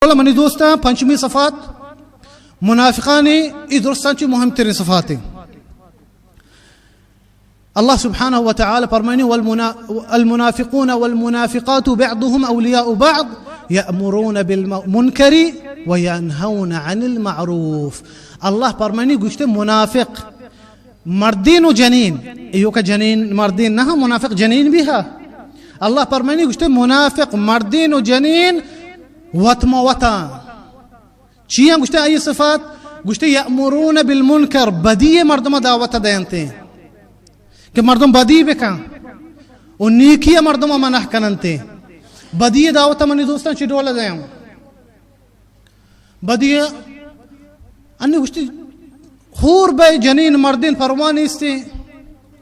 Money दोस्ता पंचमी सफात मुनाफिकानी दुरुस्तांची मुहिमतरीन सफात अल्लाह सुब्हानहु व तआला फरमानी अल मुनाफिकून वल मुनाफिकातु बअदुहुम औलियाउ बअद यअमुरून बिल मुनकरी व यनहौन अनिल मअरूफ। अल्लाह फरमानी गुश्ते मुनाफिक मर्दीन व जनीन यो का जनीन मर्दीन ना मुनाफिक जनीन भी है। अल्लाह फरमानी गुश्ते मुनाफिक मर्दीन व जनीन वतमा वता चिया गुश्ते आई सिफात गुश्ते यअमुरून बिल मुनकर बदी मर्दमा दावत देते कि मर्दम बदी बेका और नीकिया मर्दमा मनाह कनते बदी दावत मनी दोस्तान चिडोला दे बदी अन्य गुश्ते हूर बे जनीन मर्दीन फरमानी इसते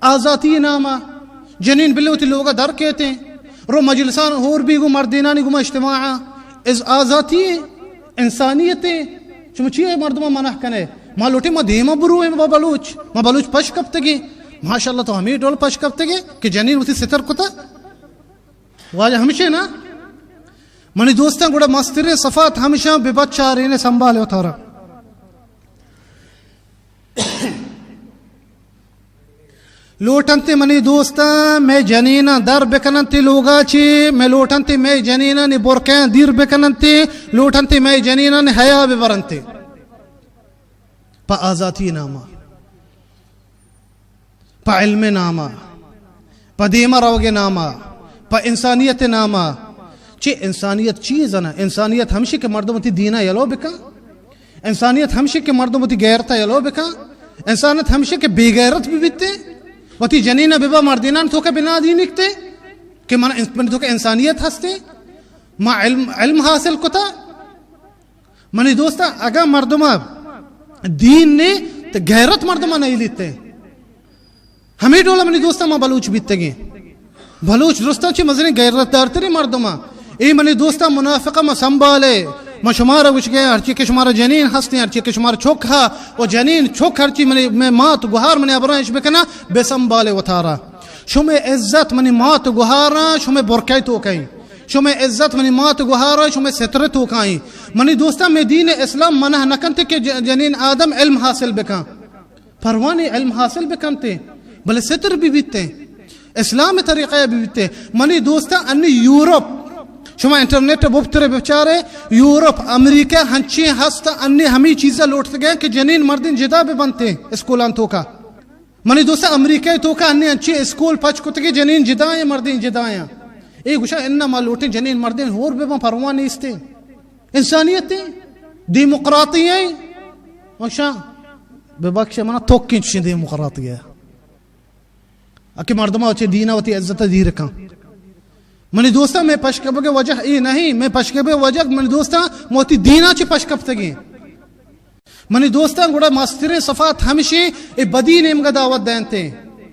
आजाती नामा जनीन बिल्लोती लोगा दर कहते रो मजलिसान हूर भी गु मर्दीनानी गुमा इज्तिमा इस आजाती इंसानियत चुमचिए मर्दमा मनाह कने मालोटी मा देमा बुरू है मा बलूच पश कब तक माशाल्लाह तो हमें डोल पश कब तक कि जनीन उसी सितर कुता वाजा हमेशा ना मनी दोस्तां गुड़ा मस्तिरे सफात हमेशा बेबच्चा रहने संभाले उतारा लोटनते मनी दोस्ता मैं जनीना दर बेकनंते लोगाची मैं लोटनते मैं जनीना ने बोरके दीर बेकनंते लोटनते मैं जनीना ने हया बेवरंते पा आजाती नामा पा इल्म नामा पा देमा रवगे नामा पा इंसानियत नामा चे इंसानियत चीज ना इंसानियत हमशी के मर्दमती दीना यलो बेका इंसानियत हमशी के मर्दमती गैरता यलो बेका इंसानियत हमशी के बेगैरत भी बीते वती जनीना बिबा मर्दीना तो के बिना दी निकते कि मन तो के इंसानियत हस्ते मा इल्म हासिल कोता मनी दोस्ता अगा मर्दमा दीन ने तो गैरत मर्दमा नहीं लेते हमें डोला मनी दोस्ता मा बलूच बीतगे बलूच दोस्ता ची मजने गैरत दारतरी मर्दमा ए मनी दोस्ता मुनाफिका मा संभाले मैं शुमारा कुछ गया हर चीज के शुमारा जनीन हंसते हर चीज के शुमारा चौक हा वो जनीन चौक हर चीज मैं मात गुहार मैंने अबराइश बेकना बेसंबाले उतारा शुमे इज्जत मनी मात गुहारा शुमे बोरकाई तो कहीं शुमे इज्जत मनी मात गुहारा शुमे सितरे तो कहीं मनी दोस्ता में दीन इस्लाम मना नकनते के जनीन आदम इल्म हासिल बेका परवाने इल्म हासिल बेकनते भले सितर भी बीतते इस्लाम तरीक़ा भी बीतते मनी दोस्ता अन्य यूरोप शुमा इंटरनेट बुफ्तरे बेचारे यूरोप अमेरिका हंची हस्ता अन्य हमी चीजें लौटते गए कि जनीन मर्दीन जिदा भी बनते स्कूल तो का मनी दोस्ता अमेरिका तो का अन्य अच्छे स्कूल पच कुतगे जनीन जिदाया मर्दीन जिदाया ए गुशा इन्ना मा लौटे जनीन मर्दीन होर बेबा परवाने इसते इंसानियत डेमोक्रेटिया वशा बेबक्ष मना तोकिंच डेमोक्रेटिया अके मर्दमा अच्छे दीना वती इज्जत दी रखा मनी दोस्ता मैं पशकब के वजह ये नहीं मैं पशकब वजह मनी दोस्ता मोती दीना ची पशकब तगी मनी दोस्ता गुड़ा मस्तिरे सफात हमेशे ए बदी नेम का दावत देते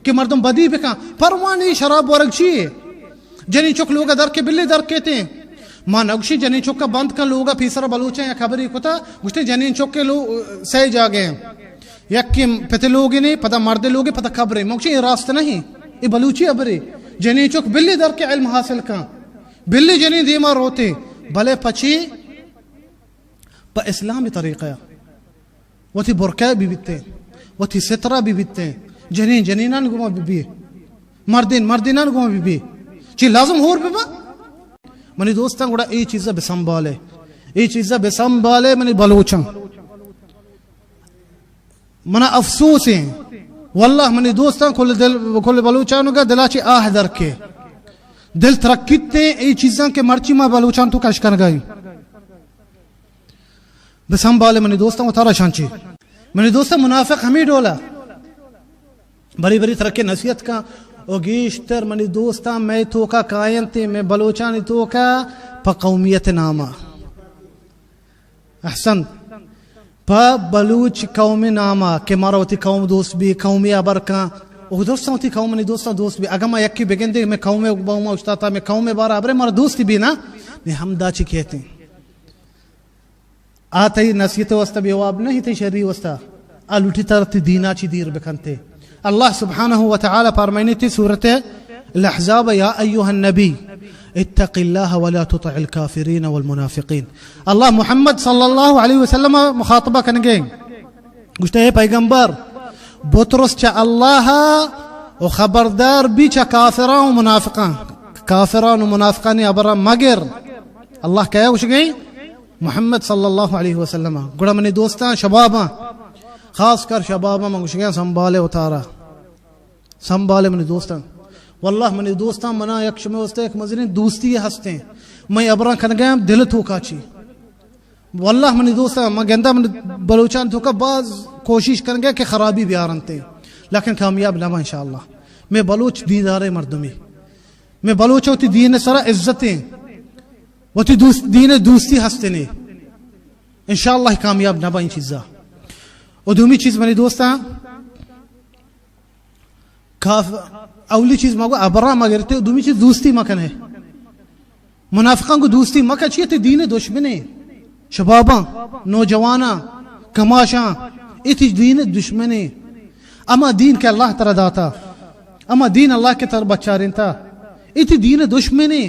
कि मर्दम बदी बेका परवानी शराब वर्ग ची जनी चुक लोग दर के बिल्ले दर कहते मां नक्शी जनी चुक का बंद का लोग फीसरा बलूचे या खबरी कुता गुस्ते जनी चुक के लोग सही जागे यक्की पते लोग नहीं पता मर्दे लोग पता खबरे मोक्षी ये रास्ता नहीं ये बलूची अबरे जनी चुक बिल्ली दर के इल्म हासिल का बिल्ली जनी दीमा रोते भले पची पर इस्लामी तरीक़ा वती बुरका भी बीते वती सितरा भी बीते जनी जनीनान गुमा बीबी मर्दीनान गुमा बीबी ची लाजम होर बीबा मनी दोस्तां गुड़ा ये चीज़ें बेसंभाले मनी बलूचा मना अफसोस है वल्लाह मनी दोस्तां खुले बलूचान का दिलाची आह दर के दिल तरक्कीते ये चीज़ां के मर्ची मा बलूचान तो कशकन गई बेसंभाले मनी दोस्तां उतारा शांची मनी दोस्तां मुनाफिक हमें डोला बड़ी बड़ी तरक्की नसीहत का ओ गीश्तर मनी दोस्तां मैं तो का कायनते मैं बलूचान तो का पकौमियत नामा अहसन पा बलूच कौमी नामा के मारोती कौम दोस्त भी कौमी अबर का ओ दोस्तों थी कौम नहीं दोस्तों दोस्त भी अगर मैं यक्की बेगंदे मैं कौम में बाउमा उस्ता था मैं कौम में बारा अबरे मारा दोस्त भी ना मैं हम दाची कहते आते ही नसीहत वस्ता बेवाब नहीं थे शरी वस्ता आलूटी तरती दीना ची दीर बेकनते अल्लाह सुब्हानहु व तआला फरमानी थी सूरत अल-अहज़ाब या अय्युहन नबी इत्तक़िल्लाह वला तुतिअल काफिरीन वल मुनाफिकीन। अल्लाह मोहम्मद सल्लल्लाहु अलैहि वसल्लम मुखातबा करेंगे, गुश्ते पैगंबर बुतरस चा अल्लाह और खबरदार भी चा काफिरा और मुनाफिका ने अबरा मगर अल्लाह क्या उस गई मोहम्मद सल्लल्लाहु अलैहि वसल्लम गुड़ा मनी दोस्ता शबाबा खास कर शबाबा मंगुश गया संभाले उतारा संभाले मनी दोस्ता वल्लाह मनी दोस्ता मना यक्ष में उस्ते एक मजने दोस्ती हंसते मैं अबरा खन गया दिल थूकाची वल्लाह मनी दोस्ता मैं गंदा मन बलूचान थूका बाज कोशिश करेंगे कि खराबी भी आ रहे लेकिन कामयाब ना इंशाअल्लाह। मैं बलूच दीदारे मर्दमी मैं बलूच होती दीन सरा इज्जतें वती दीन दोस्ती हंसते ने इंशाअल्लाह कामयाब ना इन चीज़ा। और दूसरी चीज़ मेरी दोस्ता अवली चीज़ मगो अबरा मगरते दूसरी चीज़ दोस्ती मकन है मुनाफिकों को दोस्ती मका चाहिए थे दीन दुश्मने शबाबा नौजवाना कमाशा इति दीन दुश्मने अमा दीन के अल्लाह तरह दाता अमा दीन अल्लाह के तरह बच्चा रिंता इति दीन दुश्मने